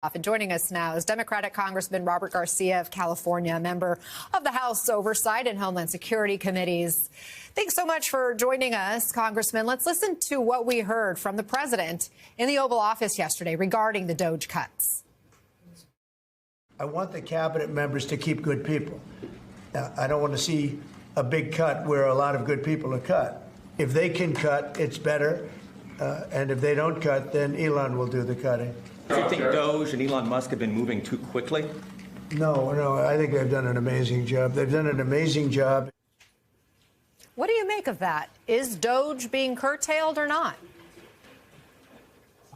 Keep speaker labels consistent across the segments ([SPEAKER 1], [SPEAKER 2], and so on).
[SPEAKER 1] And joining us now is Democratic Congressman Robert Garcia of California, a member of the House Oversight and Homeland Security Committees. Thanks so much for joining us, Congressman. Let's listen to what we heard from the president in the Oval Office yesterday regarding the DOGE cuts.
[SPEAKER 2] I want the cabinet members to keep good people. I don't want to see a big cut where a lot of good people are cut. If they can cut, it's better. And if they don't cut, then Elon will do the cutting.
[SPEAKER 3] Do you think DOGE and Elon Musk have been moving too quickly?
[SPEAKER 2] No, I think they've done an amazing job. They've done an amazing job.
[SPEAKER 1] What do you make of that? Is DOGE being curtailed or not?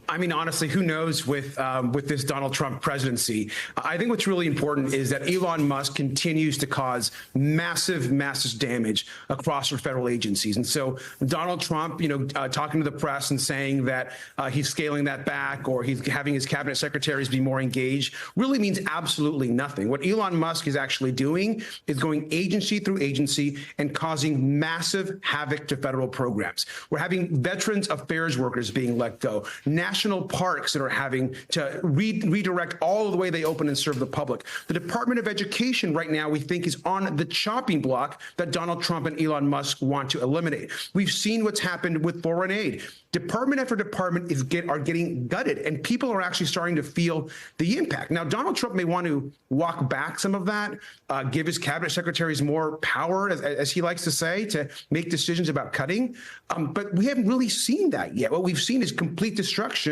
[SPEAKER 4] I mean, honestly, who knows with this Donald Trump presidency? I think what's really important is that Elon Musk continues to cause massive damage across our federal agencies. And so Donald Trump, talking to the press and saying that he's scaling that back or he's having his cabinet secretaries be more engaged really means absolutely nothing. What Elon Musk is actually doing is going agency through agency and causing massive havoc to federal programs. We're having Veterans Affairs workers being let go, national parks that are having to redirect all of the way they open and serve the public. The Department of Education right now, we think, is on the chopping block that Donald Trump and Elon Musk want to eliminate. We've seen what's happened with foreign aid. Department after department are getting gutted, and people are actually starting to feel the impact. Now, Donald Trump may want to walk back some of that, give his cabinet secretaries more power, as he likes to say, to make decisions about cutting. But we haven't really seen that yet. What we've seen is complete destruction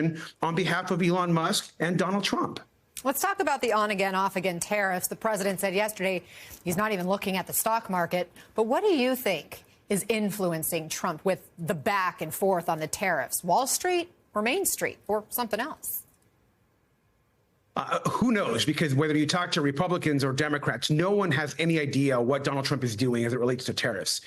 [SPEAKER 4] on behalf of Elon Musk and Donald Trump.
[SPEAKER 1] Let's talk about the on-again, off-again tariffs. The president said yesterday he's not even looking at the stock market. But what do you think is influencing Trump with the back and forth on the tariffs? Wall Street or Main Street or something else?
[SPEAKER 4] Who knows? Because whether you talk to Republicans or Democrats, no one has any idea what Donald Trump is doing as it relates to tariffs.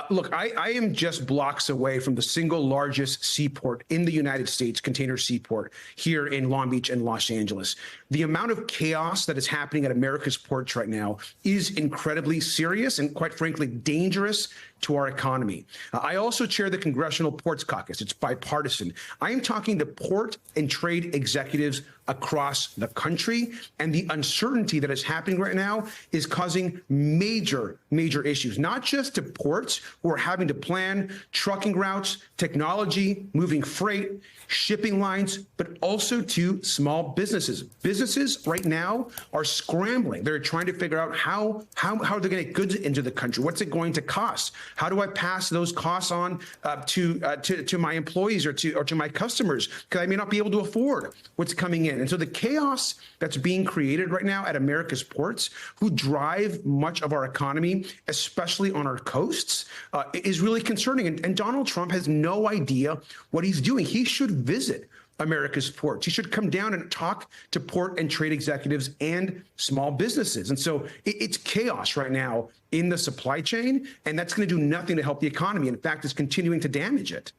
[SPEAKER 4] Look, I am just blocks away from the single largest seaport in the United States, container seaport, here in Long Beach and Los Angeles. The amount of chaos that is happening at America's ports right now is incredibly serious and, quite frankly, dangerous to our economy. I also chair the Congressional Ports Caucus. It's bipartisan. I am talking to port and trade executives across the country, and the uncertainty that is happening right now is causing major issues, not just to ports who are having to plan trucking routes, technology, moving freight, shipping lines, but also to small businesses. Businesses right now are scrambling. They're trying to figure out how they're going to get goods into the country. What's it going to cost? How do I pass those costs on to my employees or to my customers? Because I may not be able to afford what's coming in. And so the chaos that's being created right now at America's ports, who drive much of our economy, especially on our coasts, is really concerning. And Donald Trump has no idea what he's doing. He should visit America's ports. He should come down and talk to port and trade executives and small businesses. And so it's chaos right now in the supply chain, and that's going to do nothing to help the economy. In fact, it's continuing to damage it.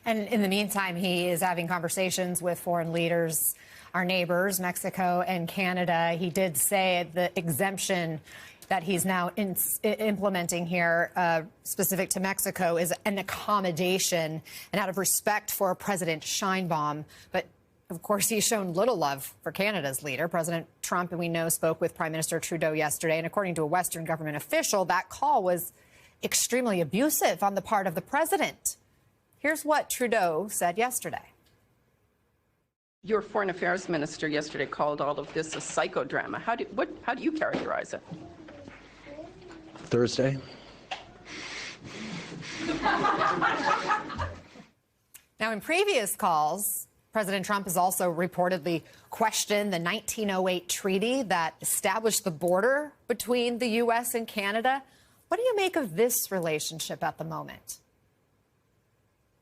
[SPEAKER 1] And in the meantime, he is having conversations with foreign leaders, our neighbors, Mexico and Canada. He did say the exemption that he's now implementing here, specific to Mexico, is an accommodation and out of respect for President Sheinbaum. But, of course, he's shown little love for Canada's leader. President Trump, and we know, spoke with Prime Minister Trudeau yesterday. And according to a Western government official, that call was extremely abusive on the part of the president. Here's what Trudeau said yesterday.
[SPEAKER 5] Your foreign affairs minister yesterday called all of this a psychodrama. How do you characterize it?
[SPEAKER 6] Thursday.
[SPEAKER 1] Now, in previous calls, President Trump has also reportedly questioned the 1908 treaty that established the border between the U.S. and Canada. What do you make of this relationship at the moment?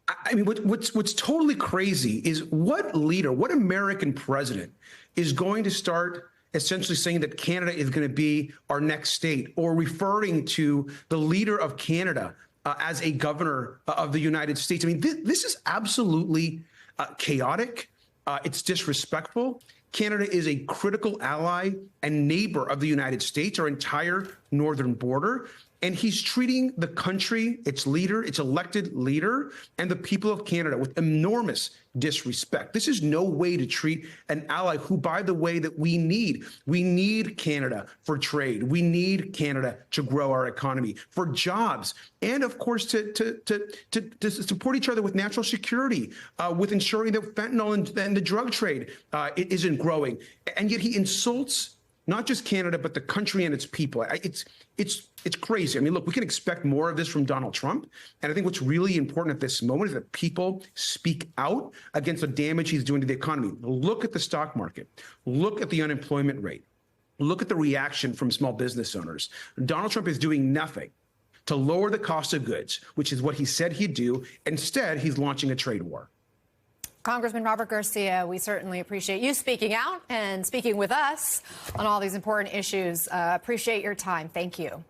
[SPEAKER 4] I mean, what's totally crazy is what leader, what American president is going to start essentially saying that Canada is going to be our next state, or referring to the leader of Canada as a governor of the United States. I mean, this is absolutely chaotic. It's disrespectful. Canada is a critical ally and neighbor of the United States, our entire northern border. And he's treating the country, its leader, its elected leader, and the people of Canada with enormous disrespect. This is no way to treat an ally who, by the way, that we need. We need Canada for trade. We need Canada to grow our economy, for jobs, and of course to support each other with national security, with ensuring that fentanyl and the drug trade isn't growing. And yet he insults not just Canada, but the country and its people. It's crazy. I mean, look, we can expect more of this from Donald Trump. And I think what's really important at this moment is that people speak out against the damage he's doing to the economy. Look at the stock market. Look at the unemployment rate. Look at the reaction from small business owners. Donald Trump is doing nothing to lower the cost of goods, which is what he said he'd do. Instead, he's launching a trade war.
[SPEAKER 1] Congressman Robert Garcia, we certainly appreciate you speaking out and speaking with us on all these important issues. Appreciate your time. Thank you.